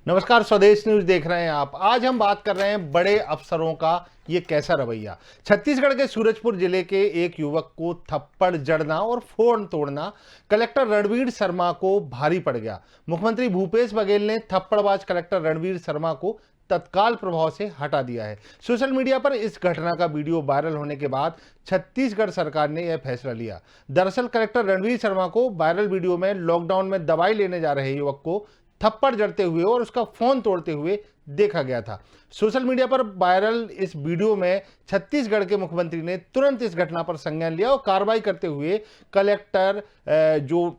नमस्कार, स्वदेश न्यूज देख रहे हैं आप। आज हम बात कर रहे हैं बड़े अफसरों का ये कैसा रवैया। छत्तीसगढ़ के सूरजपुर जिले के एक युवक को थप्पड़ जड़ना और फोन तोड़ना कलेक्टर रणवीर शर्मा को भारी पड़ गया। मुख्यमंत्री भूपेश बघेल ने थप्पड़बाज कलेक्टर रणवीर शर्मा को तत्काल प्रभाव से हटा दिया है। सोशल मीडिया पर इस घटना का वीडियो वायरल होने के बाद छत्तीसगढ़ सरकार ने यह फैसला लिया। दरअसल कलेक्टर रणवीर शर्मा को वायरल वीडियो में लॉकडाउन में दवाई लेने जा रहे युवक को थप्पड़ जड़ते हुए और उसका फोन तोड़ते हुए देखा गया था। सोशल मीडिया पर वायरल इस वीडियो में छत्तीसगढ़ के मुख्यमंत्री ने तुरंत इस घटना पर संज्ञान लिया और कार्रवाई करते हुए कलेक्टर जो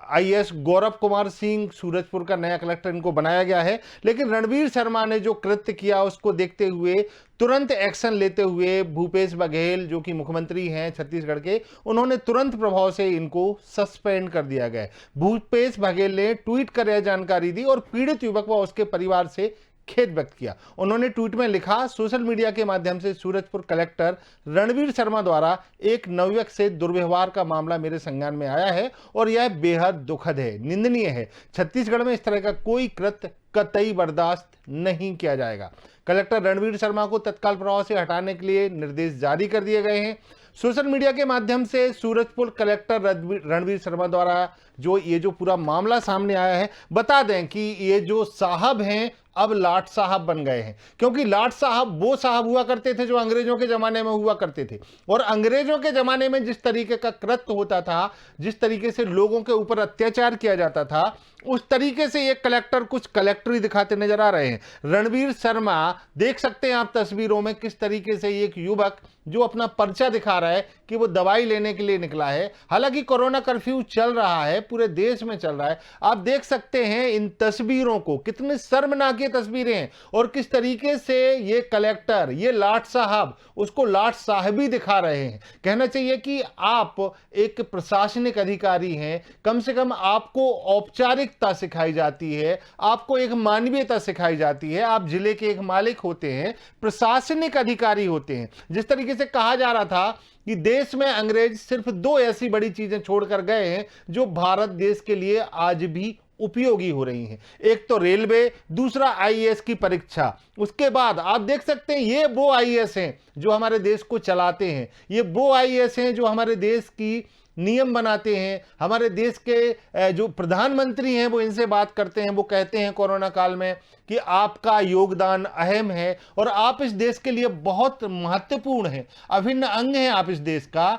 आईएएस गौरव कुमार सिंह सूरजपुर का नया कलेक्टर इनको बनाया गया है। लेकिन रणवीर शर्मा ने जो कृत्य किया उसको देखते हुए तुरंत एक्शन लेते हुए भूपेश बघेल जो कि मुख्यमंत्री हैं छत्तीसगढ़ के, उन्होंने तुरंत प्रभाव से इनको सस्पेंड कर दिया गया। भूपेश बघेल ने ट्वीट कर यह जानकारी दी और पीड़ित युवक व उसके परिवार से खेद व्यक्त किया। उन्होंने ट्वीट में लिखा, सोशल मीडिया के माध्यम से सूरजपुर कलेक्टर रणवीर शर्मा द्वारा एक नवयुवक से दुर्व्यवहार का मामला मेरे संज्ञान में आया है और यह बेहद दुखद है, निंदनीय है। छत्तीसगढ़ में इस तरह का कोई कृत्य कतई बर्दाश्त नहीं किया जाएगा। कलेक्टर रणवीर शर्मा को तत्काल प्रभाव से हटाने के लिए निर्देश जारी कर दिए गए हैं। सोशल मीडिया के माध्यम से सूरजपुर कलेक्टर रणवीर शर्मा द्वारा जो पूरा मामला सामने आया है, बता दें कि ये जो साहब हैं अब लाट साहब बन गए हैं। क्योंकि लाट साहब वो साहब हुआ करते थे जो अंग्रेजों के जमाने में हुआ करते थे, और अंग्रेजों के जमाने में जिस तरीके का कृत्य होता था, जिस तरीके से लोगों के ऊपर अत्याचार किया जाता था, उस तरीके से ये कलेक्टर कुछ कलेक्टरी दिखाते नजर आ रहे हैं। रणवीर शर्मा देख सकते हैं आप तस्वीरों में किस तरीके से एक युवक जो अपना पर्चा दिखा रहा है कि वो दवाई लेने के लिए निकला है। हालांकि कोरोना कर्फ्यू चल रहा है, पूरे देश में चल रहा है। आप देख सकते हैं इन तस्वीरों को, कितनी शर्मनाक ये तस्वीरें हैं और किस तरीके से ये कलेक्टर, ये लाट साहब उसको लाट साहबी दिखा रहे हैं। कहना चाहिए कि आप एक प्रशासनिक अधिकारी हैं, कम से कम आपको औपचारिकता सिखाई जाती है, आपको एक मानवीयता सिखाई जाती है। आप जिले के एक मालिक होते हैं, प्रशासनिक अधिकारी होते हैं। जिस तरीके से कहा जा रहा था कि देश में अंग्रेज सिर्फ दो ऐसी बड़ी चीजें छोड़कर गए हैं जो भारत देश के लिए आज भी उपयोगी हो रही हैं, एक तो रेलवे, दूसरा आईएएस की परीक्षा। उसके बाद आप देख सकते हैं ये वो आईएएस हैं जो हमारे देश को चलाते हैं, ये वो आईएएस हैं जो हमारे देश की नियम बनाते हैं। हमारे देश के जो प्रधानमंत्री हैं वो इनसे बात करते हैं, वो कहते हैं कोरोना काल में कि आपका योगदान अहम है और आप इस देश के लिए बहुत महत्वपूर्ण हैं, अभिन्न अंग हैं आप इस देश का।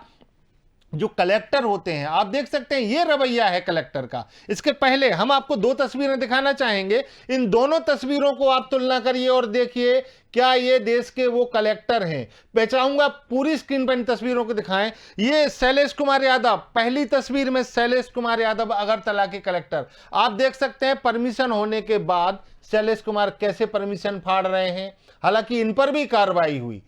जो कलेक्टर होते हैं, आप देख सकते हैं ये रवैया है कलेक्टर का। इसके पहले हम आपको दो तस्वीरें दिखाना चाहेंगे। इन दोनों तस्वीरों को आप तुलना करिए और देखिए क्या ये देश के वो कलेक्टर हैं। मैं चाहूंगा पूरी स्क्रीन पर इन तस्वीरों को दिखाएं। ये शैलेश कुमार यादव, पहली तस्वीर में शैलेश कुमार यादव अगरतला के कलेक्टर। आप देख सकते हैं परमिशन होने के बाद शैलेश कुमार कैसे परमिशन फाड़ रहे हैं। हालांकि इन पर भी कार्रवाई हुई,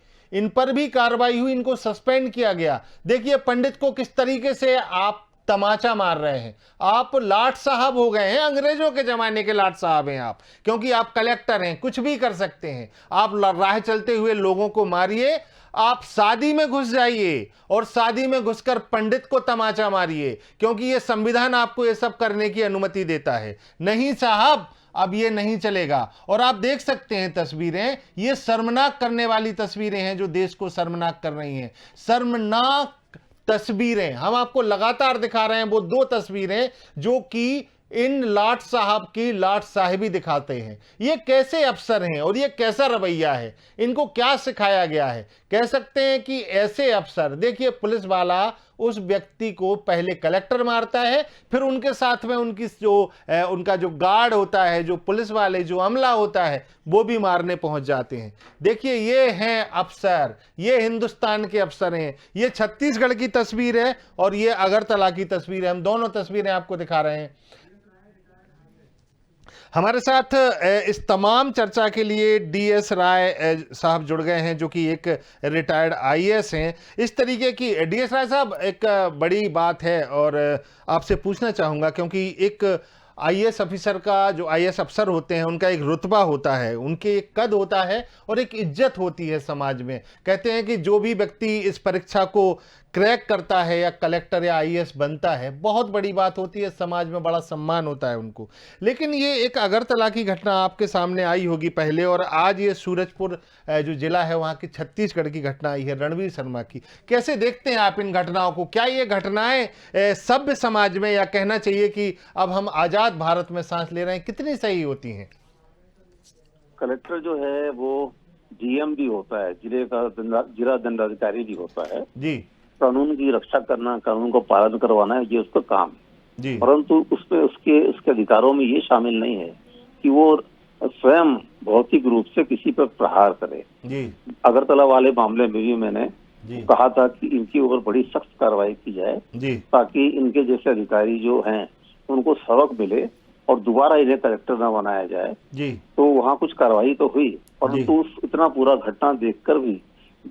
इनको सस्पेंड किया गया। देखिए पंडित को किस तरीके से आप तमाचा मार रहे हैं। आप लाट साहब हो गए हैं, अंग्रेजों के जमाने के लाट साहब हैं आप, क्योंकि आप कलेक्टर हैं, कुछ भी कर सकते हैं। आप राह चलते हुए लोगों को मारिए, आप शादी में घुस जाइए और शादी में घुसकर पंडित को तमाचा मारिए, क्योंकि ये संविधान आपको ये सब करने की अनुमति देता है। नहीं साहब, अब ये नहीं चलेगा। और आप देख सकते हैं तस्वीरें, ये शर्मनाक करने वाली तस्वीरें हैं जो देश को शर्मनाक कर रही हैं। शर्मनाक तस्वीरें हम आपको लगातार दिखा रहे हैं, वो दो तस्वीरें जो कि इन लाट साहब की लाट साहिबी दिखाते हैं। ये कैसे अफसर हैं और ये कैसा रवैया है, इनको क्या सिखाया गया है। कह सकते हैं कि ऐसे अफसर, देखिए पुलिस वाला उस व्यक्ति को पहले कलेक्टर मारता है, फिर उनके साथ में उनका जो गार्ड होता है, जो पुलिस वाले जो अमला होता है, वो भी मारने पहुंच जाते हैं। देखिए ये हैं अफसर, ये हिंदुस्तान के अफसर हैं। ये छत्तीसगढ़ की तस्वीर है और ये अगरतला की तस्वीर है। हम दोनों तस्वीरें आपको दिखा रहे हैं। हमारे साथ इस तमाम चर्चा के लिए डीएस राय साहब जुड़ गए हैं, जो कि एक रिटायर्ड आईएएस हैं। इस तरीके की डीएस राय साहब, एक बड़ी बात है और आपसे पूछना चाहूँगा, क्योंकि एक आईएएस ऑफिसर का, जो आईएएस अफसर होते हैं, उनका एक रुतबा होता है, उनके एक कद होता है और एक इज्जत होती है समाज में। कहते हैं कि जो भी व्यक्ति इस परीक्षा को क्रैक करता है या कलेक्टर या आईएएस बनता है, बहुत बड़ी बात होती है, समाज में बड़ा सम्मान होता है उनको। लेकिन ये एक अगरतला की घटना आपके सामने आई होगी पहले, और आज ये सूरजपुर जो जिला है वहाँ की छत्तीसगढ़ की घटना आई है रणवीर शर्मा की। कैसे देखते हैं आप इन घटनाओं को? क्या ये घटनाएं सभ्य समाज में, या कहना चाहिए कि अब हम आजाद भारत में सांस ले रहे हैं, कितनी सही होती हैं? कलेक्टर जो है वो डीएम भी होता है, जिला दंडाधिकारी भी होता है जी कानून की रक्षा करना, कानून को पालन करवाना है, ये उसका काम है जी। परंतु उसपे उसके अधिकारों में ये शामिल नहीं है कि वो स्वयं भौतिक रूप से किसी पर प्रहार करे जी अगरतला वाले मामले में भी मैंने कहा था कि इनके ऊपर बड़ी सख्त कार्रवाई की जाए जी ताकि इनके जैसे अधिकारी जो हैं उनको सबक मिले और दोबारा इन्हें कलेक्टर न बनाया जाए जी। तो वहाँ कुछ कार्रवाई तो हुई परंतु उस इतना पूरा घटना देखकर भी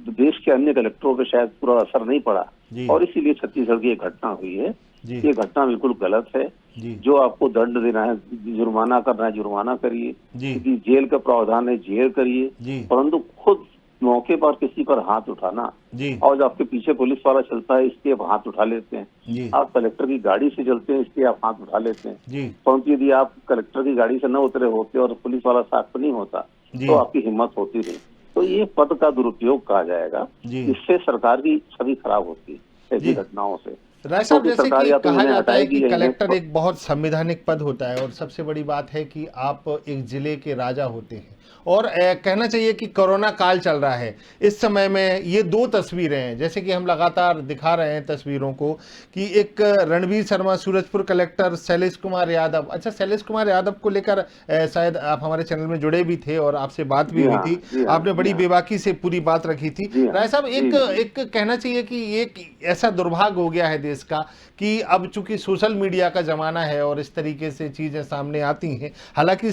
देश के अन्य कलेक्टरों पे शायद पूरा असर नहीं पड़ा और इसीलिए छत्तीसगढ़ की एक घटना हुई है। ये घटना बिल्कुल गलत है। जो आपको दंड देना है, जुर्माना करना है, जुर्माना करिए, जेल का प्रावधान है, जेल करिए, परंतु खुद मौके पर किसी पर हाथ उठाना और जब आपके पीछे पुलिस वाला चलता है इसके आप हाथ उठा लेते हैं, आप कलेक्टर की गाड़ी से चलते हैं इसके आप हाथ उठा लेते हैं, परंतु यदि आप कलेक्टर की गाड़ी से न उतरे होते और पुलिस वाला साथ नहीं होता तो आपकी हिम्मत होती नहीं। तो ये पद का दुरुपयोग कहा जाएगा, इससे सरकार की छवि खराब होती है ऐसी घटनाओं से। राय साहब, जैसे कि कहा जाता है कि कलेक्टर एक बहुत संवैधानिक पद होता है और सबसे बड़ी बात है कि आप एक जिले के राजा होते हैं, और कहना चाहिए कि कोरोना काल चल रहा है इस समय में। ये दो तस्वीरें हैं, जैसे कि हम लगातार दिखा रहे हैं तस्वीरों को, कि एक रणवीर शर्मा, सूरजपुर कलेक्टर शैलेश कुमार यादव। अच्छा, शैलेश कुमार यादव को लेकर शायद आप हमारे चैनल में जुड़े भी थे और आपसे बात भी हुई थी, आपने बड़ी बेबाकी से पूरी बात रखी थी। राय साहब, एक कहना चाहिए कि एक ऐसा दुर्भाग्य हो गया है देश का कि अब चूंकि सोशल मीडिया का जमाना है और इस तरीके से चीजें सामने आती हैं। हालांकि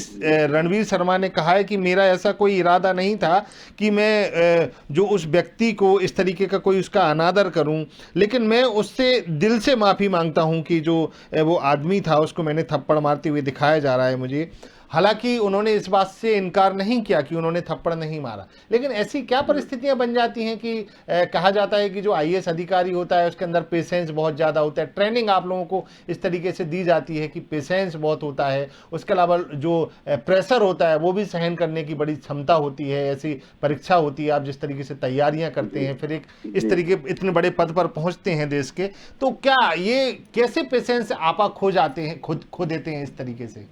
रणवीर शर्मा ने कहा है कि मेरा ऐसा कोई इरादा नहीं था कि मैं जो उस व्यक्ति को इस तरीके का कोई उसका अनादर करूं, लेकिन मैं उससे दिल से माफी मांगता हूं कि जो वो आदमी था उसको मैंने थप्पड़ मारते हुए दिखाया जा रहा है मुझे। हालांकि उन्होंने इस बात से इनकार नहीं किया कि उन्होंने थप्पड़ नहीं मारा, लेकिन ऐसी क्या परिस्थितियां बन जाती हैं कि कहा जाता है कि जो आईएएस अधिकारी होता है उसके अंदर पेशेंस बहुत ज़्यादा होता है। ट्रेनिंग आप लोगों को इस तरीके से दी जाती है कि पेशेंस बहुत होता है, उसके अलावा जो प्रेशर होता है वो भी सहन करने की बड़ी क्षमता होती है। ऐसी परीक्षा होती है, आप जिस तरीके से तैयारियां करते हैं, फिर एक इस तरीके इतने बड़े पद पर पहुँचते हैं देश के, तो क्या ये कैसे पेशेंस आप खो जाते हैं, खो देते हैं इस तरीके से?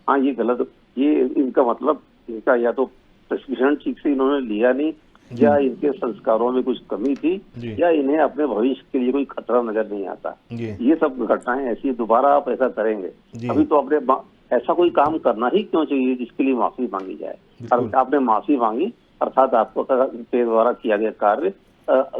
हाँ, ये गलत, ये इनका मतलब इनका या तो प्रशिक्षण ठीक से इन्होंने लिया नहीं, या इनके संस्कारों में कुछ कमी थी, या इन्हें अपने भविष्य के लिए कोई खतरा नजर नहीं आता। ये सब घटनाएं ऐसी, दोबारा आप ऐसा करेंगे अभी तो अपने ऐसा कोई काम करना ही क्यों चाहिए जिसके लिए माफी मांगी जाए। आपने माफी मांगी अर्थात आपको द्वारा किया गया कार्य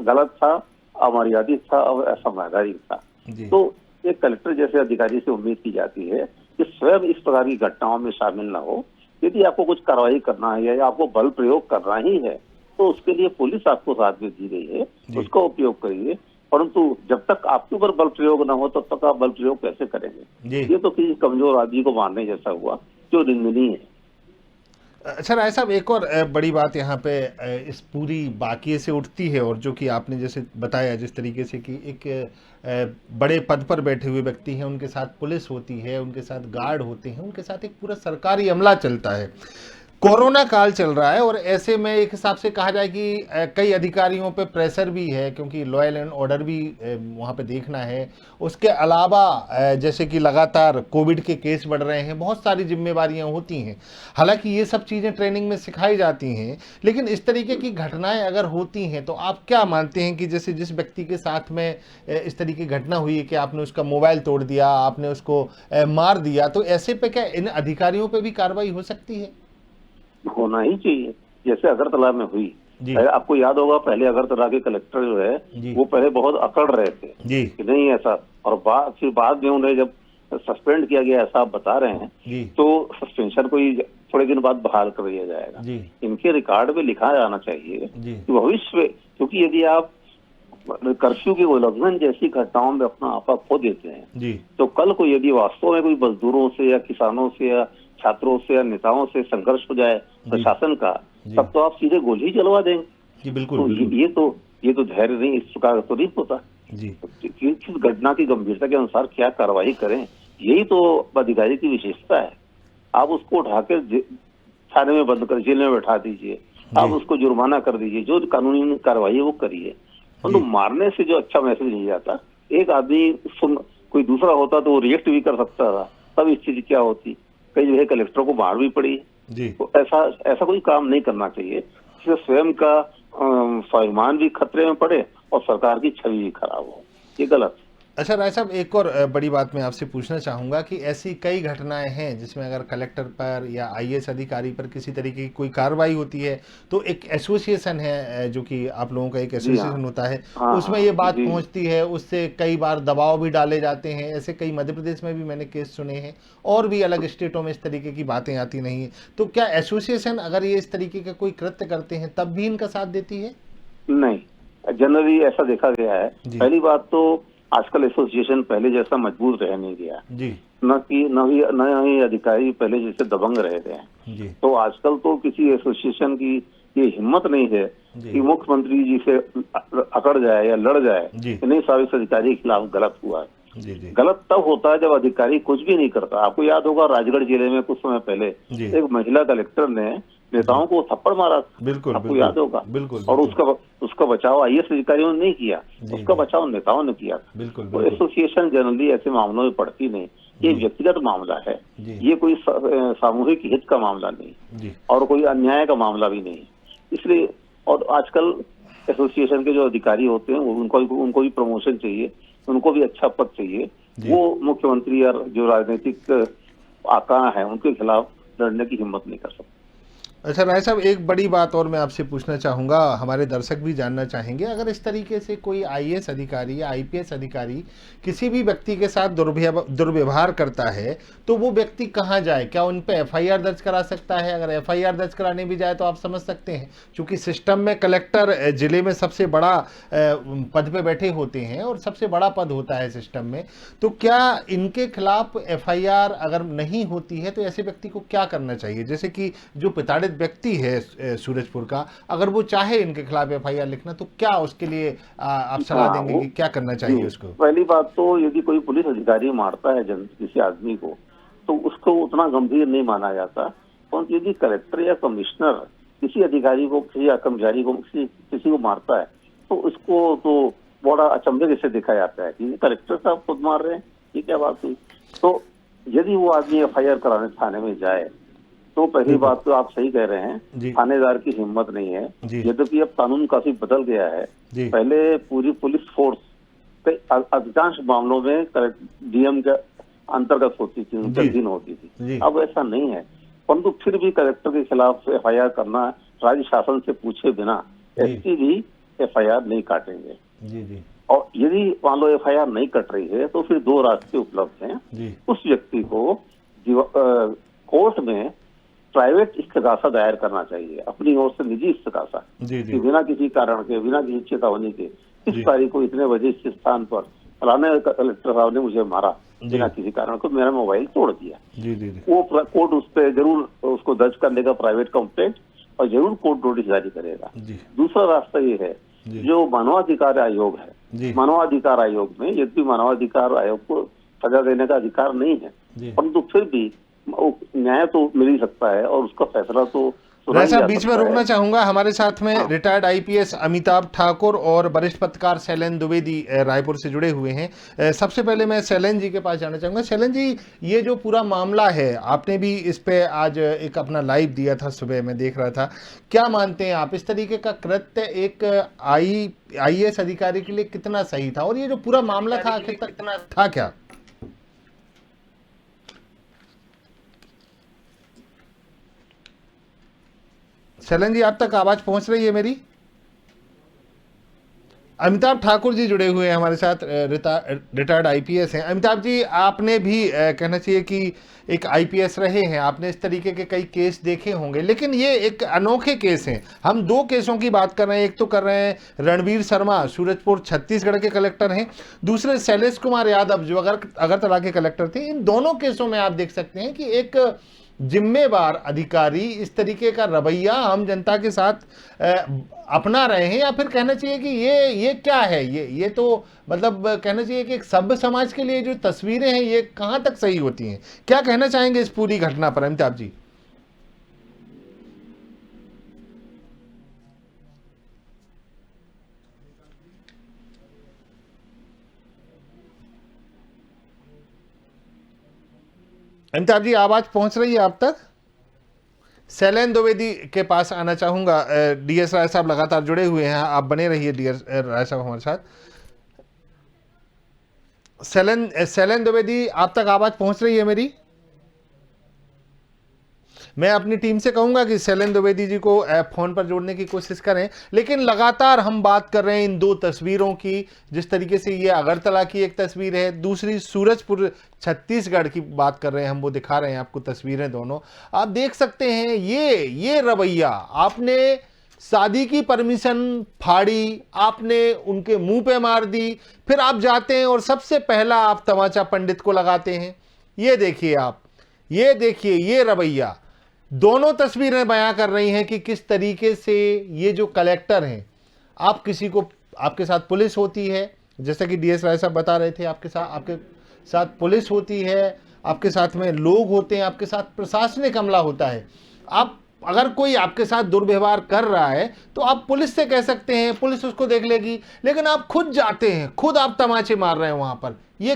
गलत था, अमर्यादित था और असंवैधानिक था। तो एक कलेक्टर जैसे अधिकारी से उम्मीद की जाती है कि स्वयं इस प्रकार की घटनाओं में शामिल न हो। यदि आपको कुछ कार्रवाई करना है या आपको बल प्रयोग करना ही है तो उसके लिए पुलिस आपको साथ में दी गई है, उसका उपयोग करिए, परंतु जब तक आपके ऊपर बल प्रयोग न हो तब तक आप बल प्रयोग कैसे करेंगे? ये तो किसी कमजोर आदमी को मारने जैसा हुआ, जो निंदनीय है। अच्छा राय साहब, एक और बड़ी बात यहाँ पे इस पूरी बाकी से उठती है, और जो कि आपने जैसे बताया जिस तरीके से कि एक बड़े पद पर बैठे हुए व्यक्ति हैं, उनके साथ पुलिस होती है, उनके साथ गार्ड होते हैं, उनके साथ एक पूरा सरकारी अमला चलता है। कोरोना काल चल रहा है और ऐसे में एक हिसाब से कहा जाए कि कई अधिकारियों पे प्रेशर भी है, क्योंकि लॉयल एंड ऑर्डर भी वहाँ पे देखना है। उसके अलावा जैसे कि लगातार कोविड के केस बढ़ रहे हैं, बहुत सारी जिम्मेवारियाँ होती हैं। हालांकि ये सब चीज़ें ट्रेनिंग में सिखाई जाती हैं, लेकिन इस तरीके की घटनाएं अगर होती हैं तो आप क्या मानते हैं कि जैसे जिस व्यक्ति के साथ में इस तरीके की घटना हुई है कि आपने उसका मोबाइल तोड़ दिया, आपने उसको मार दिया, तो ऐसे पे क्या इन अधिकारियों पर भी कार्रवाई हो सकती है? होना ही चाहिए, जैसे अगरतला में हुई। आपको याद होगा पहले अगरतला के कलेक्टर जो है वो पहले बहुत अकड़ रहे थे कि नहीं ऐसा, और फिर बाद में उन्हें जब सस्पेंड किया गया ऐसा आप बता रहे हैं, तो सस्पेंशन को ही थोड़े दिन बाद बहाल कर दिया जाएगा। इनके रिकॉर्ड में लिखा जाना चाहिए कि भविष्य में, क्योंकि यदि आप कर्फ्यू के उल्लंघन जैसी घटनाओं में अपना आपा खो देते हैं तो कल को यदि वास्तव में कोई मजदूरों से या किसानों से या छात्रों से या नेताओं से संघर्ष हो जाए प्रशासन का, तब तो आप सीधे गोली ही चलवा देंगे। बिल्कुल, तो बिल्कुल। ये तो ये तो धैर्य नहीं, इस प्रकार तो नहीं होता। जी किस घटना की गंभीरता के अनुसार क्या कार्रवाई करें, यही तो अधिकारी की विशेषता है। आप उसको उठाकर थाने में बंद कर जेल में बैठा दीजिए, आप उसको जुर्माना कर दीजिए, जो कानूनी कार्रवाई है वो करिए। परंतु मारने से जो अच्छा मैसेज नहीं जाता। एक आदमी कोई दूसरा होता तो वो रिएक्ट भी कर सकता था, तब स्थिति क्या होती। कई जगह कलेक्टर को मार भी पड़ी है। तो ऐसा कोई काम नहीं करना चाहिए जिससे स्वयं का स्वाभिमान भी खतरे में पड़े और सरकार की छवि भी खराब हो। ये गलत। अच्छा राय साहब, एक और बड़ी बात मैं आपसे पूछना चाहूँगा कि ऐसी कई घटनाएं हैं जिसमें अगर कलेक्टर पर या आईएएस अधिकारी पर किसी तरीके की कोई कार्रवाई होती है तो एक एसोसिएशन है, जो कि आप लोगों का एक एसोसिएशन होता है, उसमें ये बात पहुंचती है, उससे कई बार दबाव भी डाले जाते हैं। ऐसे कई मध्य प्रदेश में भी मैंने केस सुने हैं और भी अलग स्टेटों में इस तरीके की बातें आती नहीं है। तो क्या एसोसिएशन अगर ये इस तरीके का कोई कृत्य करते हैं तब भी इनका साथ देती है? नहीं, जनरली ऐसा देखा गया है। पहली बात तो आजकल एसोसिएशन पहले जैसा मजबूत रह नहीं गया जी। न ही अधिकारी पहले जैसे दबंग रह गए हैं। तो आजकल तो किसी एसोसिएशन की ये हिम्मत नहीं है कि मुख्यमंत्री जी से अकड़ जाए या लड़ जाए कि नहीं साहब इस अधिकारी के खिलाफ गलत हुआ है। गलत तब होता है जब अधिकारी कुछ भी नहीं करता। आपको याद होगा राजगढ़ जिले में कुछ समय पहले एक महिला कलेक्टर ने नेताओं को थप्पड़ मारा, आपको याद होगा। और उसका बचाव आईएएस अधिकारियों ने नहीं किया, उसका बचाव नेताओं ने किया। तो एसोसिएशन जनरली ऐसे मामलों में पड़ती नहीं। ये व्यक्तिगत मामला है, ये कोई सामूहिक हित का मामला नहीं और कोई अन्याय का मामला भी नहीं। इसलिए और आजकल एसोसिएशन के जो अधिकारी होते हैं उनको भी प्रमोशन चाहिए, उनको भी अच्छा पद चाहिए। वो मुख्यमंत्री और जो राजनीतिक आका है उनके खिलाफ लड़ने की हिम्मत नहीं कर सकते। अच्छा राय साहब, एक बड़ी बात और मैं आपसे पूछना चाहूँगा, हमारे दर्शक भी जानना चाहेंगे, अगर इस तरीके से कोई आईएएस अधिकारी या आईपीएस अधिकारी किसी भी व्यक्ति के साथ दुर्व्यवहार करता है तो वो व्यक्ति कहाँ जाए? क्या उन पे एफआईआर दर्ज करा सकता है? अगर एफआईआर दर्ज कराने भी जाए तो आप समझ सकते हैं, क्योंकि सिस्टम में कलेक्टर जिले में सबसे बड़ा पद पे बैठे होते हैं और सबसे बड़ा पद होता है सिस्टम में, तो क्या इनके खिलाफ एफआईआर अगर नहीं होती है तो ऐसे व्यक्ति को क्या करना चाहिए? जैसे कि जो प्रताड़ित व्यक्ति है सूरजपुर का, अगर वो चाहे इनके खिलाफ एफआईआर लिखना तो क्या उसके लिए आप सलाह देंगे कि क्या करना चाहिए उसको? पहली बात तो यदि कोई पुलिस अधिकारी मारता है किसी आदमी को तो उसको उतना गंभीर नहीं माना जाता। और यदि कलेक्टर या कमिश्नर किसी अधिकारी को, किसी कर्मचारी को, किसी को मारता है तो उसको तो बड़ा अचंभे से देखा जाता है कि कलेक्टर साहब खुद मार रहे हैं, ये क्या बात हुई। तो यदि वो आदमी एफआईआर कराने थाने में जाए तो पहली बात तो आप सही कह रहे हैं, थानेदार की हिम्मत नहीं है। यद्यपि अब कानून काफी बदल गया है। पहले पूरी पुलिस फोर्स अधिकांश मामलों में डीएम के अंतर्गत होती थी, उनके अधीन होती थी। अब ऐसा नहीं है, परंतु फिर भी कलेक्टर के खिलाफ एफआईआर करना राज्य शासन से पूछे बिना एसपी भी एफआईआर नहीं काटेंगे। और यदि मान लो एफआईआर नहीं कट रही है तो फिर दो रास्ते उपलब्ध हैं। उस व्यक्ति को कोर्ट में प्राइवेट इस्तगासा दायर करना चाहिए, अपनी ओर से निजी इस्तगासा, कि बिना किसी कारण के, बिना किसी चेतावनी के इस तारीख को इतने बजे इस स्थान पर फलाने कलेक्टर साहब ने मुझे मारा, बिना किसी कारण को मेरा मोबाइल तोड़ दिया। वो कोर्ट उस पर जरूर उसको दर्ज कर लेगा प्राइवेट कंप्लेंट और जरूर कोर्ट नोटिस जारी करेगा। दूसरा रास्ता ये है, जो मानवाधिकार आयोग है, मानवाधिकार आयोग में यद्यपि मानवाधिकार आयोग को सजा देने का अधिकार नहीं है, परंतु फिर भी न्याय तो मिल ही सकता है और उसका फैसला तो साहब बीच में रोकना चाहूंगा। हमारे साथ में रिटायर्ड आईपीएस अमिताभ ठाकुर और वरिष्ठ पत्रकार शैलेंद्र द्विवेदी रायपुर से जुड़े हुए हैं। सबसे पहले मैं शैलेंद्र जी के पास जाना चाहूंगा। शैलेंद्र जी, ये जो पूरा मामला है, आपने भी इस पे आज एक अपना लाइव दिया था, सुबह मैं देख रहा था, क्या मानते हैं आप, इस तरीके का कृत्य एक आईएएस अधिकारी के लिए कितना सही था और ये जो पूरा मामला था आखिर तक था क्या? शैलेंद्र जी, आप तक आवाज पहुंच रही है मेरी? अमिताभ ठाकुर जी जुड़े हुए हैं हमारे साथ, रिटायर्ड आईपीएस हैं। अमिताभ जी, आपने भी कहना चाहिए कि एक आईपीएस रहे हैं, आपने इस तरीके के कई केस देखे होंगे, लेकिन ये एक अनोखे केस हैं। हम दो केसों की बात कर रहे हैं, एक तो कर रहे हैं रणवीर शर्मा, सूरजपुर छत्तीसगढ़ के कलेक्टर हैं, दूसरे शैलेश कुमार यादव जो अगरतला के कलेक्टर थे। इन दोनों केसों में आप देख सकते हैं कि एक जिम्मेवार अधिकारी इस तरीके का रवैया आम जनता के साथ अपना रहे हैं, या फिर कहना चाहिए कि ये क्या है, ये तो मतलब कहना चाहिए कि एक सभ्य समाज के लिए जो तस्वीरें हैं ये कहां तक सही होती हैं? क्या कहना चाहेंगे इस पूरी घटना पर अमिताभ जी? अमिताभ जी, आवाज पहुंच रही है आप तक? शैलेंद्र द्विवेदी के पास आना चाहूंगा। डीएस राय साहब लगातार जुड़े हुए हैं, आप बने रहिए डीएस राय साहब हमारे साथ। शैलेंद्र द्विवेदी, आप तक आवाज पहुंच रही है मेरी? मैं अपनी टीम से कहूंगा कि शैलेंद्र द्विवेदी जी को फोन पर जोड़ने की कोशिश करें, लेकिन लगातार हम बात कर रहे हैं इन दो तस्वीरों की। जिस तरीके से ये अगरतला की एक तस्वीर है, दूसरी सूरजपुर छत्तीसगढ़ की बात कर रहे हैं हम, वो दिखा रहे हैं आपको तस्वीरें दोनों। आप देख सकते हैं ये रवैया, आपने शादी की परमिशन फाड़ी, आपने उनके मुंह पे मार दी, फिर आप जाते हैं और सबसे पहला आप तमाचा पंडित को लगाते हैं। ये देखिए आप, ये देखिए ये रवैया। दोनों तस्वीरें बयां कर रही हैं कि किस तरीके से ये जो कलेक्टर हैं, आप किसी को, आपके साथ पुलिस होती है, जैसे कि डीएस राय साहब बता रहे थे, आपके साथ पुलिस होती है, आपके साथ में लोग होते हैं, आपके साथ प्रशासनिक अमला होता है। आप अगर कोई आपके साथ दुर्व्यवहार कर रहा है तो आप पुलिस से कह सकते हैं, पुलिस उसको देख लेगी, लेकिन आप खुद जाते हैं, खुद आप तमाचे मार रहे हैं वहां पर। ये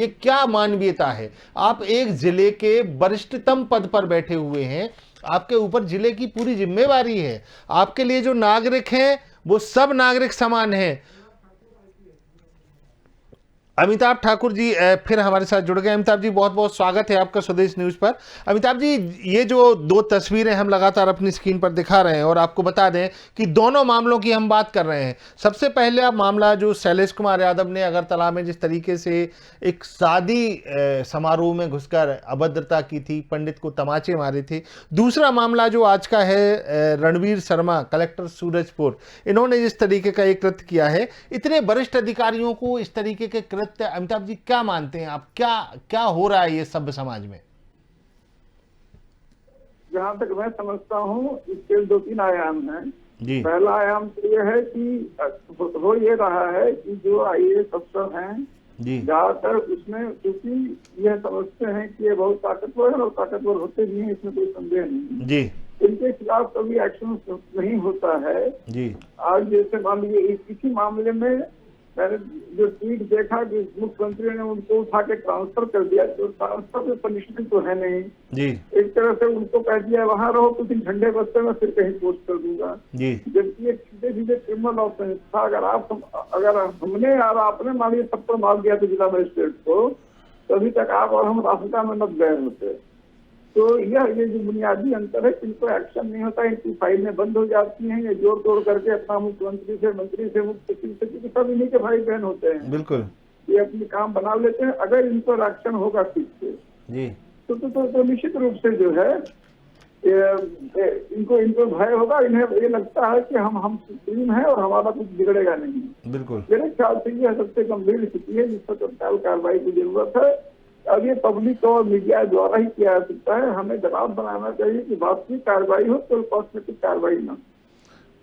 क्या मानवीयता है? आप एक जिले के वरिष्ठतम पद पर बैठे हुए हैं, आपके ऊपर जिले की पूरी जिम्मेवारी है। आपके लिए जो नागरिक हैं वो सब नागरिक समान हैं। अमिताभ ठाकुर जी फिर हमारे साथ जुड़ गए। अमिताभ जी, बहुत बहुत स्वागत है आपका स्वदेश न्यूज पर। अमिताभ जी, ये जो दो तस्वीरें हम लगातार अपनी स्क्रीन पर दिखा रहे हैं, और आपको बता दें कि दोनों मामलों की हम बात कर रहे हैं। सबसे पहले आप मामला जो शैलेश कुमार यादव ने अगरतला में जिस तरीके से एक शादी समारोह में घुसकर अभद्रता की थी, पंडित को तमाचे मारे थे। दूसरा मामला जो आज का है, रणवीर शर्मा कलेक्टर सूरजपुर, इन्होंने जिस तरीके का एक कृत्य किया है, इतने वरिष्ठ अधिकारियों को इस तरीके के कृत्य, अमिताभ जी क्या मानते हैं आप, क्या हो रहा है ये सभ्य समाज में? जहाँ तक मैं समझता हूँ इसके 2-3 आयाम हैं जी। पहला आयाम तो ये है कि हो ये रहा है कि जो आईएएस अफसर हैं जी, ज्यादातर उसमें, क्योंकि यह समझते हैं कि ये बहुत ताकतवर है और ताकतवर होते भी हैं, इसमें कोई संदेह नहीं जी, इनके खिलाफ कभी एक्शन नहीं होता है जी, आज जैसे मान लीजिए इसी मामले में मैंने जो ट्वीट देखा कि मुख्यमंत्री ने उनको उठा के ट्रांसफर कर दिया, तो ट्रांसफर में पनिशमेंट तो है नहीं जी, एक तरह से उनको कह दिया वहां रहो, कुछ दिन झंडे बस्ते में फिर कहीं पोस्ट कर दूंगा। जी, जबकि एक सीधे सीधे क्रिमिनल ऑफेंस था। अगर हमने यार आपने मान लीजिए थप्पड़ मार दिया तो जिला मजिस्ट्रेट को, तो अभी तक आप और हम रास्ता में मत गए होते। तो ये जो बुनियादी अंतर है, इनको एक्शन नहीं होता, इनकी फाइलें बंद हो जाती हैं, ये जोड़ तोड़ करके अपना मुख्यमंत्री से, मंत्री से, मुख्य सचिव से, क्योंकि सब इन्हीं के भाई बहन होते हैं, बिल्कुल, ये अपनी काम बना लेते हैं। अगर इन पर एक्शन होगा ठीक से जी, तो निश्चित रूप से जो है इनको भय होगा, इन्हें ये लगता है कि हम सुप्रीम है और हमारा कुछ बिगड़ेगा नहीं। बिल्कुल, मेरे ख्याल से यह सबसे गंभीर स्थिति है जिस पर तत्काल कार्रवाई की जरूरत है। अब ये पब्लिक और मीडिया द्वारा ही किया जा सकता है। हमें दबाव बनाना चाहिए कि वास्तविक कार्रवाई हो, तो कॉस्मेटिक कार्रवाई ना।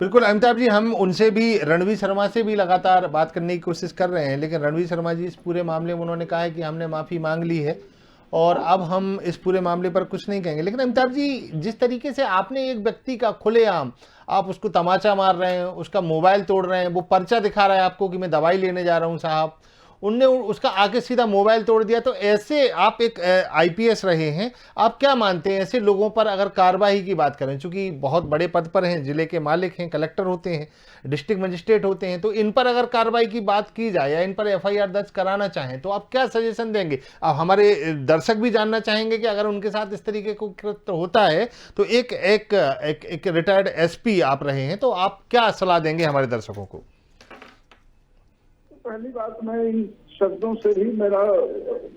बिल्कुल अमिताभ जी, हम उनसे भी, रणवीर शर्मा से भी लगातार बात करने की कोशिश कर रहे हैं, लेकिन रणवीर शर्मा जी इस पूरे मामले में उन्होंने कहा है कि हमने माफ़ी मांग ली है और अब हम इस पूरे मामले पर कुछ नहीं कहेंगे। लेकिन अमिताभ जी, जिस तरीके से आपने एक व्यक्ति का खुलेआम, आप उसको तमाचा मार रहे हैं, उसका मोबाइल तोड़ रहे हैं, वो पर्चा दिखा रहा है आपको कि मैं दवाई लेने जा रहा हूँ साहब, उनने उसका आके सीधा मोबाइल तोड़ दिया। तो ऐसे, आप एक आईपीएस रहे हैं, आप क्या मानते हैं ऐसे लोगों पर अगर कार्रवाई की बात करें, चूंकि बहुत बड़े पद पर हैं, जिले के मालिक हैं, कलेक्टर होते हैं, डिस्ट्रिक्ट मजिस्ट्रेट होते हैं, तो इन पर अगर कार्रवाई की बात की जाए या इन पर एफआईआर दर्ज कराना चाहें तो आप क्या सजेशन देंगे? अब हमारे दर्शक भी जानना चाहेंगे कि अगर उनके साथ इस तरीके को कृत्य होता है तो एक रिटायर्ड एसपी आप रहे हैं, तो आप क्या सलाह देंगे हमारे दर्शकों को? पहली बात, मैं इन शब्दों से भी मेरा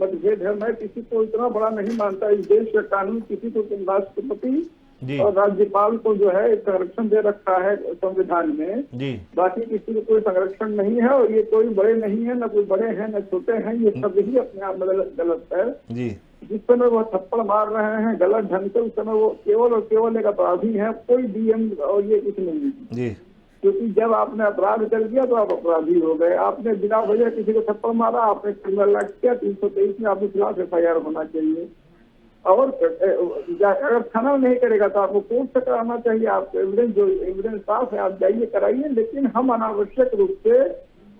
मतभेद है। मैं किसी को इतना बड़ा नहीं मानता। इस देश का कानून किसी को राष्ट्रपति और राज्यपाल को जो है संरक्षण दे रखा है संविधान में जी। बाकी किसी को कोई संरक्षण नहीं है, और ये कोई बड़े नहीं है, न कोई बड़े हैं न छोटे हैं, ये सब ही अपने आप में गलत है जी। जिस समय वो थप्पड़ मार रहे हैं गलत ढंग से, उस समय वो केवल और केवल एक अपराधी है, कोई डीएम और ये कुछ नहीं है। जी क्योंकि जब आपने अपराध कर दिया तो आप अपराधी हो गए। आपने बिना वजह किसी को थप्पड़ मारा, आपने क्रिमिनल एक्ट किया, 323 में आपके खिलाफ FIR होना चाहिए। और अगर खनन नहीं करेगा तो आपको कोर्ट से कराना चाहिए। आपको एविडेंस साफ है, आप जाइए कराइए। लेकिन हम अनावश्यक रूप से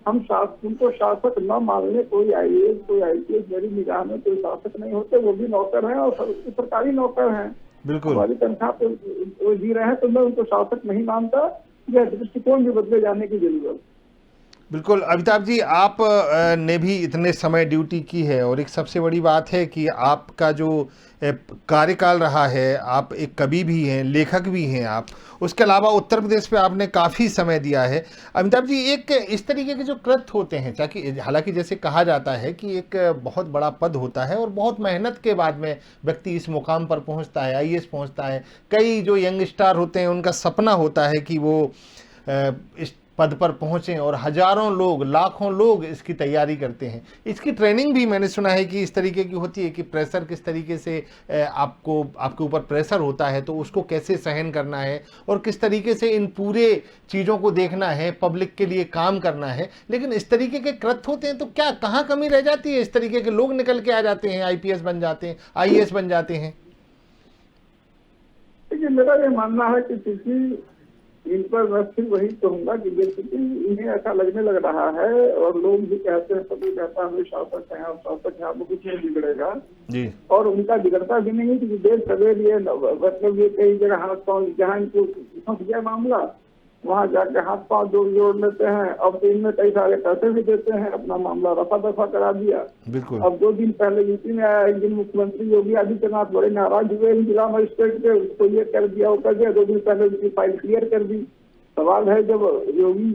हम उनको शासक न मानने, कोई IAS कोई IPS मेरी निगाह में कोई शासक नहीं होते, वो भी नौकर हैं और सरकारी नौकर हैं, बिल्कुल हमारी तनख्वाह पे वो जी रहे हैं, तो मैं उनको शासक नहीं मानता। यह दृष्टिकोण भी बदले जाने की जरूरत। बिल्कुल अमिताभ जी, आप ने भी इतने समय ड्यूटी की है और एक सबसे बड़ी बात है कि आपका जो कार्यकाल रहा है, आप एक कवि भी हैं, लेखक भी हैं आप, उसके अलावा उत्तर प्रदेश पे आपने काफ़ी समय दिया है। अमिताभ जी, एक इस तरीके के जो कृत्य होते हैं, ताकि हालांकि जैसे कहा जाता है कि एक बहुत बड़ा पद होता है और बहुत मेहनत के बाद में व्यक्ति इस मुकाम पर पहुंचता है, IAS पहुंचता है। कई जो यंग स्टार होते हैं उनका सपना होता है कि वो इस पद पर पहुंचे और हजारों लोग, लाखों लोग इसकी तैयारी करते हैं। इसकी ट्रेनिंग भी मैंने सुना है कि इस तरीके की होती है कि प्रेशर किस तरीके से आपके ऊपर प्रेशर होता है तो उसको कैसे सहन करना है और किस तरीके से इन पूरे चीज़ों को देखना है, पब्लिक के लिए काम करना है। लेकिन इस तरीके के कृत्य होते हैं तो क्या कहाँ कमी रह जाती है? इस तरीके के लोग निकल के आ जाते हैं, IPS बन जाते हैं, IAS बन जाते हैं। देखिए, मेरा ये मानना है कि किसी इन पर मैं फिर वही कहूंगा कि जैसे कि इन्हें ऐसा लगने लग रहा है और लोग भी कहते हैं, सभी कहता है शासक है, शासक है, आपको कुछ नहीं बिगड़ेगा जी। और उनका बिगड़ता भी नहीं कि देर सवेर ये मतलब ये कई जगह हाथ पाँव, जहाँ इनको फंस गया मामला वहाँ जाके हाथ पाँव जोड़ लेते हैं। अब तो इनमें कई सारे पैसे भी देते हैं, अपना मामला रफा दफा करा दिया। बिल्कुल। अब 2 दिन पहले यूपी में आया, एक दिन मुख्यमंत्री योगी आदित्यनाथ बड़े नाराज हुए जिला मजिस्ट्रेट के, उसको ये कर दिया, वो कर दिया। 2 दिन पहले उनकी फाइल क्लियर कर दी। सवाल है, जब योगी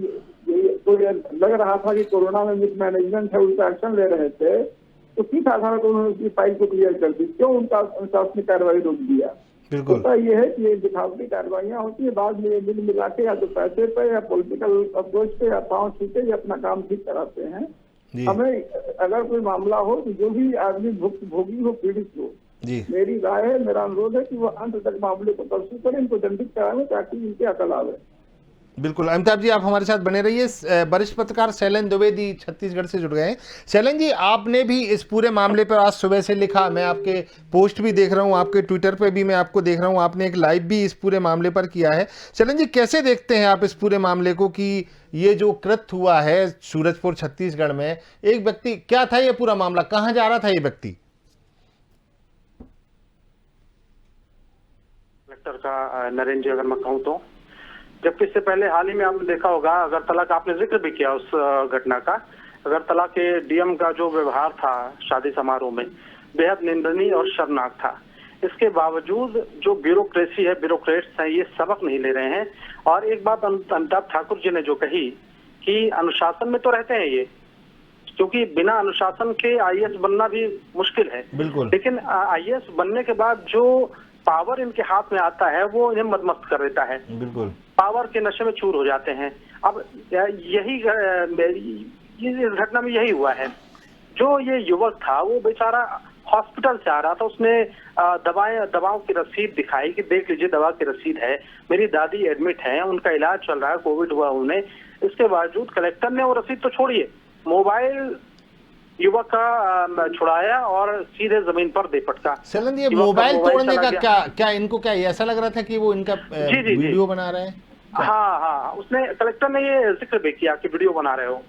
को लग रहा था कि कोरोना में मिसमैनेजमेंट है, उनका एक्शन ले रहे थे, तो किस आधार पर उन्होंने उसकी फाइल को क्लियर कर दी? क्यों उनका अनुशासनिक कार्रवाई रोक दिया? होता ये है कि ये दिखावटी कार्रवाइयाँ होती है, बाद में मिल मिला के या तो पैसे पे या पॉलिटिकल अप्रोच पे या पाँव छूटे या अपना काम ठीक कराते हैं। हमें अगर कोई मामला हो तो जो भी आदमी भोगी हो, पीड़ित हो, मेरी राय है, मेरा अनुरोध है कि वो अंत तक मामले को परसू करें, इनको दंडित कराएं ताकि इनके अकल आवे। बिल्कुल अमिताभ जी, आप हमारे साथ बने रहिए। वरिष्ठ पत्रकार शैलेंद्र द्विवेदी छत्तीसगढ़ से जुड़ गए हैं। शैलेंद्र जी, आपने भी इस पूरे मामले पर आज सुबह से लिखा, मैं आपके पोस्ट भी देख रहा हूं, आपके ट्विटर पे भी मैं आपको देख रहा हूं, आपने एक लाइव भी इस पूरे मामले पर किया है। शैलेंद्र जी, कैसे देखते हैं आप इस पूरे मामले को कि ये जो कृत्य हुआ है सूरजपुर छत्तीसगढ़ में, एक व्यक्ति, क्या था ये पूरा मामला, कहाँ जा रहा था ये व्यक्ति? कलेक्टर का नरेंद्र जी, अगर मैं कहूँ तो, जबकि इससे पहले हाल ही में आपने देखा होगा अगरतला का, आपने जिक्र भी किया उस घटना का, अगरतला के डीएम का जो व्यवहार था शादी समारोह में बेहद निंदनीय और शर्मनाक था। इसके बावजूद जो ब्यूरोक्रेसी है, ब्यूरोक्रेट्स हैं, ये सबक नहीं ले रहे हैं। और एक बात अमिताभ ठाकुर जी ने जो कही कि अनुशासन में तो रहते हैं ये, क्योंकि बिना अनुशासन के IAS बनना भी मुश्किल है। बिल्कुल। लेकिन IAS बनने के बाद जो पावर इनके हाथ में आता है वो इन्हें मदमस्त कर देता है। बिल्कुल। पावर के नशे में चूर हो जाते हैं। अब यही इस घटना में यही हुआ है। जो ये युवक था वो बेचारा हॉस्पिटल से आ रहा था, उसने दवाओं की रसीद दिखाई कि देख लीजिए दवा की रसीद है, मेरी दादी एडमिट है, उनका इलाज चल रहा है, कोविड हुआ उन्हें। इसके बावजूद कलेक्टर ने वो रसीद तो छोड़िए, मोबाइल युवक का छुड़ाया और सीधे जमीन पर दे पटका। शैलेंद्र, ये मोबाइल तोड़ने का क्या इनको क्या ऐसा लग रहा था कि वो इनका वीडियो बना रहे हैं? हाँ, उसने, कलेक्टर ने ये जिक्र भी किया कि वीडियो बना रहे हो।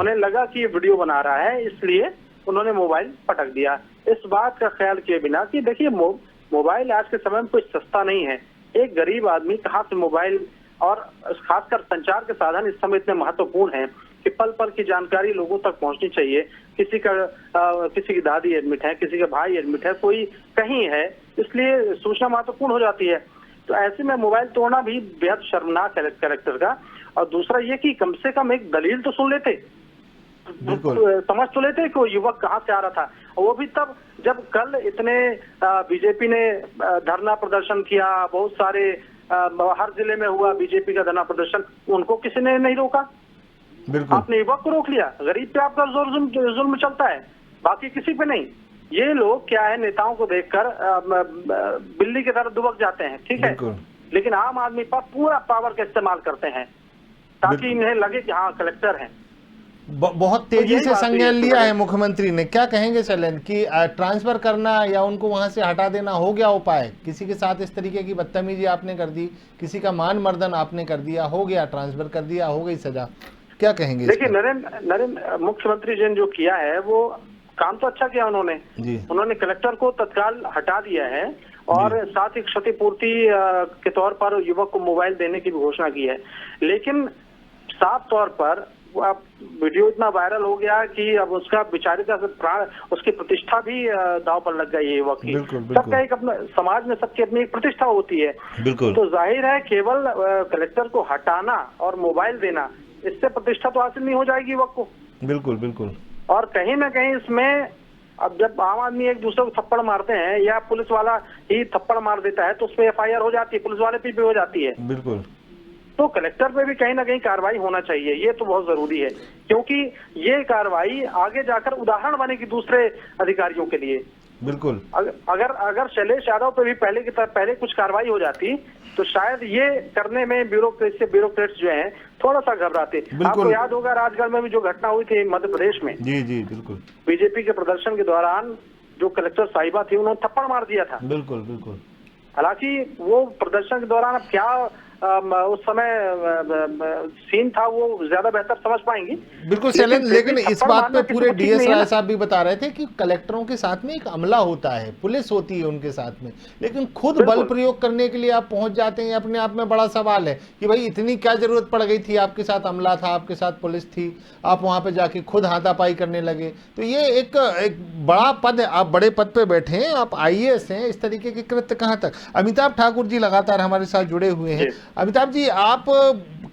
उन्हें लगा कि ये वीडियो बना रहा है, इसलिए उन्होंने मोबाइल पटक दिया, इस बात का ख्याल किए बिना कि देखिए मोबाइल आज के समय में कोई सस्ता नहीं है। एक गरीब आदमी कहाँ से मोबाइल, और खासकर संचार के साधन इस समय इतने महत्वपूर्ण हैं कि पल पल की जानकारी लोगों तक पहुंचनी चाहिए। किसी की दादी एडमिट है, किसी का भाई एडमिट है, कोई कहीं है, इसलिए सूचना महत्वपूर्ण हो जाती है। तो ऐसे में मोबाइल तोड़ना भी बेहद शर्मनाक है कलेक्टर का। और दूसरा ये कि कम से कम एक दलील तो सुन लेते, समझ तो लेते कि वो युवक कहाँ से आ रहा था। और वो भी तब जब कल इतने बीजेपी ने धरना प्रदर्शन किया, बहुत सारे हर जिले में हुआ बीजेपी का धरना प्रदर्शन, उनको किसी ने नहीं रोका। आपने युवक को रोक लिया। गरीब पे आपका जुल्म चलता है, बाकी किसी पे नहीं। ये लोग क्या है, नेताओं को देखकर बिल्ली की तरह दुबक जाते हैं, ठीक है, लेकिन आम आदमी पर पूरा पावर का इस्तेमाल करते हैं ताकि इन्हें लगे कि हाँ कलेक्टर हैं। बहुत तेजी से संज्ञान लिया है मुख्यमंत्री ने। क्या कहेंगे शैलेंद्र कि ट्रांसफर करना या उनको वहां से हटा देना हो गया उपाय? किसी के साथ इस तरीके की बदतमीजी आपने कर दी, किसी का मान मर्दन आपने कर दिया, हो गया ट्रांसफर कर दिया, हो गई सजा, क्या कहेंगे? देखिए नरेंद्र मुख्यमंत्री जी ने जो किया है वो काम तो अच्छा किया उन्होंने कलेक्टर को तत्काल हटा दिया है और साथ ही क्षतिपूर्ति के तौर पर युवक को मोबाइल देने की भी घोषणा की है। लेकिन साफ तौर पर अब वीडियो इतना वायरल हो गया कि अब उसका बेचारे से प्राण, उसकी प्रतिष्ठा भी दांव पर लग गई है युवक की। सबका एक अपना समाज में सबकी अपनी एक प्रतिष्ठा होती है। तो जाहिर है केवल कलेक्टर को हटाना और मोबाइल देना, इससे प्रतिष्ठा तो हासिल नहीं हो जाएगी युवक को। बिल्कुल। और कहीं ना कहीं इसमें अब जब आम आदमी एक दूसरे को थप्पड़ मारते हैं या पुलिस वाला ही थप्पड़ मार देता है तो उसपे FIR हो जाती है, पुलिस वाले पे भी हो जाती है। बिल्कुल। तो कलेक्टर पे भी कहीं ना कहीं कार्रवाई होना चाहिए, ये तो बहुत जरूरी है, क्योंकि ये कार्रवाई आगे जाकर उदाहरण बनेगी दूसरे अधिकारियों के लिए। बिल्कुल। अगर शैलेश यादव पे भी पहले कुछ कार्रवाई हो जाती तो शायद ये करने में ब्यूरोक्रेट्स जो हैं थोड़ा सा घबराते। आपको याद होगा राजगढ़ में भी जो घटना हुई थी मध्य प्रदेश में, जी बिल्कुल, बीजेपी के प्रदर्शन के दौरान जो कलेक्टर साहिबा थी उन्होंने थप्पड़ मार दिया था। बिल्कुल। हालांकि वो प्रदर्शन के दौरान अब क्या उस समय सीन था वो ज्यादा बेहतर समझ पाएंगी। बिल्कुल शैलेंद्र, लेकिन इस बात पे पूरे DS राय साहब भी बता रहे थे कि कलेक्टरों के साथ में एक अमला होता है, पुलिस होती है उनके साथ में, लेकिन खुद बल प्रयोग करने के लिए आप पहुंच जाते हैं, अपने आप में बड़ा सवाल है कि भाई इतनी क्या जरूरत पड़ गई थी, आपके साथ अमला था, आपके साथ पुलिस थी, आप वहां पे जाके खुद हाथापाई करने लगे। तो ये एक बड़ा पद है, आप बड़े पद पे बैठे हैं, आप IAS हैं, इस तरीके के कृत्य कहाँ तक? अमिताभ ठाकुर जी लगातार हमारे साथ जुड़े हुए हैं। अमिताभ जी, आप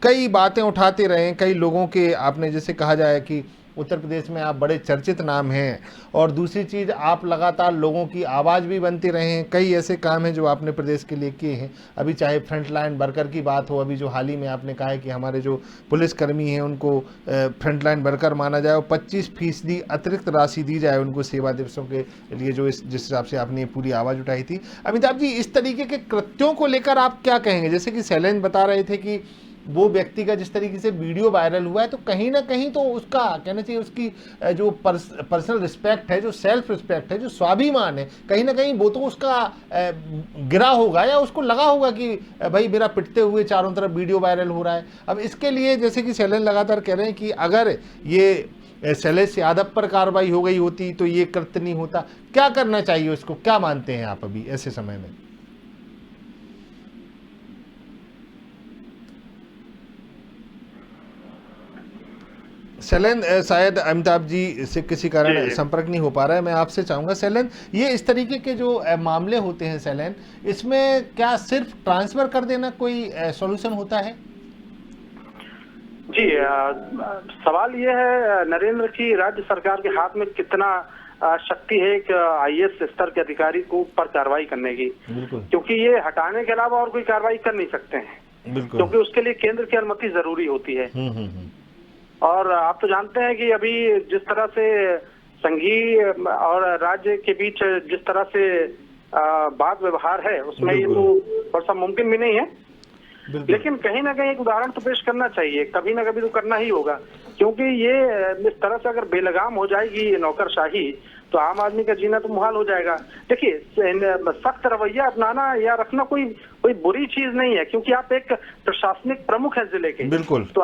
कई बातें उठाते रहे, कई लोगों के, आपने जैसे कहा जाए कि उत्तर प्रदेश में आप बड़े चर्चित नाम हैं, और दूसरी चीज़ आप लगातार लोगों की आवाज़ भी बनते रहे हैं। कई ऐसे काम हैं जो आपने प्रदेश के लिए किए हैं, अभी चाहे फ्रंट लाइन वर्कर की बात हो, अभी जो हाल ही में आपने कहा है कि हमारे जो पुलिसकर्मी हैं उनको फ्रंट लाइन वर्कर माना जाए और 25% अतिरिक्त राशि दी जाए उनको सेवा दिवसों के लिए, जो जिस हिसाब से आपने पूरी आवाज़ उठाई थी। अमिताभ जी, इस तरीके के कृत्यों को लेकर आप क्या कहेंगे? जैसे कि शैलेंद्र बता रहे थे कि वो व्यक्ति का जिस तरीके से वीडियो वायरल हुआ है, तो कहीं ना कहीं तो उसका कहना चाहिए, उसकी जो पर्सनल रिस्पेक्ट है, जो सेल्फ रिस्पेक्ट है, जो स्वाभिमान है, कहीं ना कहीं वो तो उसका गिरा होगा, या उसको लगा होगा कि भाई मेरा पिटते हुए चारों तरफ वीडियो वायरल हो रहा है। अब इसके लिए जैसे कि शैलेंद्र लगातार कह रहे हैं कि अगर ये शैलेश यादव पर कार्रवाई हो गई होती तो ये कृत्य नहीं होता, क्या करना चाहिए उसको? क्या मानते हैं आप अभी ऐसे समय में? शैलेंद्र, शायद अमिताभ जी से किसी कारण संपर्क नहीं हो पा रहा है। मैं आपसे चाहूंगा शैलेंद्र, ये इस तरीके के जो मामले होते हैं शैलेंद्र, इसमें क्या सिर्फ ट्रांसफर कर देना कोई सॉल्यूशन होता है? जी, सवाल ये है नरेंद्र की राज्य सरकार के हाथ में कितना शक्ति है एक IAS स्तर के अधिकारी को पर कार्रवाई करने की, क्योंकि ये हटाने के अलावा और कोई कार्रवाई कर नहीं सकते हैं, क्योंकि उसके लिए केंद्र की अनुमति जरूरी होती है। और आप तो जानते हैं कि अभी जिस तरह से संघीय और राज्य के बीच जिस तरह से बात व्यवहार है, उसमें ये तो थोड़ा मुमकिन भी नहीं है, लेकिन कहीं ना कहीं एक उदाहरण तो पेश करना चाहिए, कभी ना कभी तो करना ही होगा, क्योंकि ये इस तरह से अगर बेलगाम हो जाएगी नौकरशाही तो आम आदमी का जीना तो मुहाल हो जाएगा। देखिए, सख्त रवैया अपनाना या रखना कोई बुरी चीज नहीं है, क्योंकि आप एक प्रशासनिक प्रमुख है जिले के। बिल्कुल। तो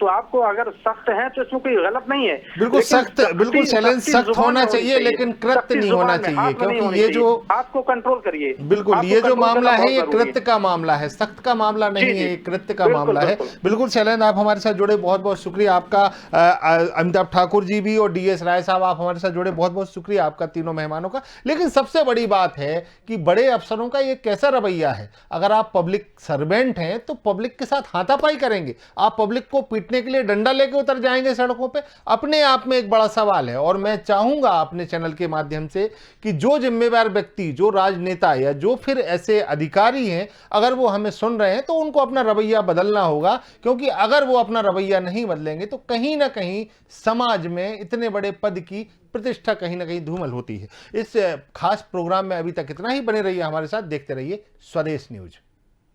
आपको अगर सख्त है तो इसमें कोई गलत नहीं है। बिल्कुल सख्त, बिल्कुल सख्त होना चाहिए, लेकिन कृत्य नहीं होना चाहिए, क्योंकि ये जो आपको कंट्रोल करिए। बिल्कुल, ये जो मामला है ये कृत्य का मामला है, सख्त का मामला नहीं है, ये कृत्य का मामला है। बिल्कुल शैलेंद्र, आप हमारे साथ जुड़े, बहुत बहुत शुक्रिया आपका। अमिताभ ठाकुर जी भी और DS राय साहब, आप हमारे साथ जुड़े, बहुत बहुत शुक्रिया आपका तीनों मेहमानों का। लेकिन सबसे बड़ी बात है कि बड़े अफसरों का ये कैसा रवैया है? अगर आप पब्लिक सर्वेंट हैं तो पब्लिक के साथ हाथापाई करेंगे, आप पब्लिक को पीटने के लिए डंडा लेके उतर जाएंगे सड़कों पे, अपने आप में एक बड़ा सवाल है। और मैं चाहूंगा अपने चैनल के माध्यम से कि जो जिम्मेदार व्यक्ति, जो राजनेता या जो फिर ऐसे अधिकारी हैं, अगर वो हमें सुन रहे हैं तो उनको अपना रवैया बदलना होगा, क्योंकि अगर वो अपना रवैया नहीं बदलेंगे तो कहीं ना कहीं समाज में इतने बड़े पद की प्रतिष्ठा कहीं ना कहीं धूमल होती है। इस खास प्रोग्राम में अभी तक इतना ही। बने रहिए हमारे साथ, देखते रहिए स्वदेश न्यूज।